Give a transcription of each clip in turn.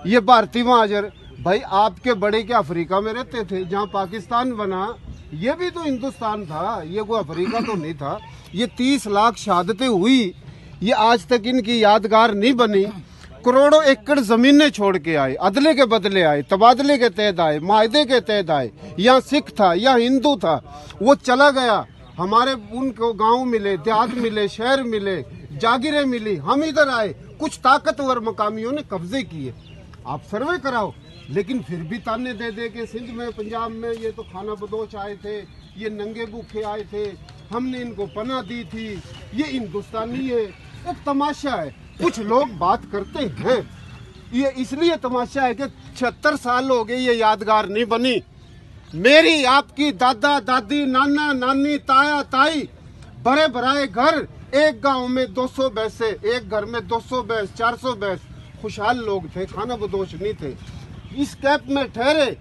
ये भारतीय महाजर भाई आपके बड़े क्या अफ्रीका में रहते थे जहाँ पाकिस्तान बना, ये भी तो हिंदुस्तान था, ये कोई अफ्रीका तो नहीं था। ये 30 लाख शहादतें हुई, ये आज तक इनकी यादगार नहीं बनी। करोड़ों एकड़ जमीनें छोड़ के आए, अदले के बदले आए, तबादले के तहत आए, मायदे के तहत आए। यहाँ सिख था, यहाँ हिंदू था, वो चला गया। हमारे उनको गांव मिले, देहात मिले, शहर मिले, जागीरें मिली, हम इधर आए। कुछ ताकतवर मकामियों ने कब्जे किए। आप सर्वे कराओ, लेकिन फिर भी ताने दे दे के सिंध में, पंजाब में ये तो खाना बदोश आए थे, ये नंगे भूखे आए थे, हमने इनको पनाह दी थी, ये हिंदुस्तानी है। एक तमाशा है। कुछ लोग बात करते हैं, ये इसलिए तमाशा है कि 76 साल हो गए ये यादगार नहीं बनी। मेरी आपकी दादा दादी, नाना नानी, ताया ताई, बड़े भराए घर, एक गांव में 200 भैंसे, एक घर में 200 भैंस, 400 भैंस, खुशहाल लोग थे, खाना बदोश नहीं थे। इस कैंप में ठहरे,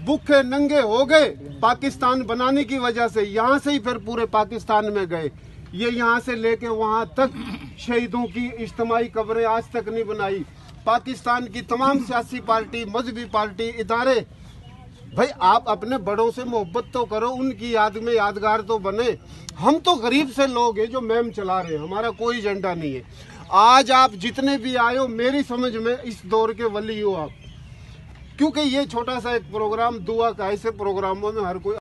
भूखे नंगे हो गए पाकिस्तान बनाने की वजह से। यहाँ से ही फिर पूरे पाकिस्तान में गए। ये यहाँ से लेके वहाँ तक शहीदों की इज्तिमाई कब्रें आज तक नहीं बनाई। पाकिस्तान की तमाम सियासी पार्टी, मजहबी पार्टी, इदारे, भाई आप अपने बड़ों से मोहब्बत तो करो, उनकी याद में यादगार तो बने। हम तो गरीब से लोग हैं जो मैम चला रहे हैं, हमारा कोई एजेंडा नहीं है। आज आप जितने भी आए हो, मेरी समझ में इस दौर के वली हो आप, क्योंकि ये छोटा सा एक प्रोग्राम दुआ का, ऐसे प्रोग्रामों में हर कोई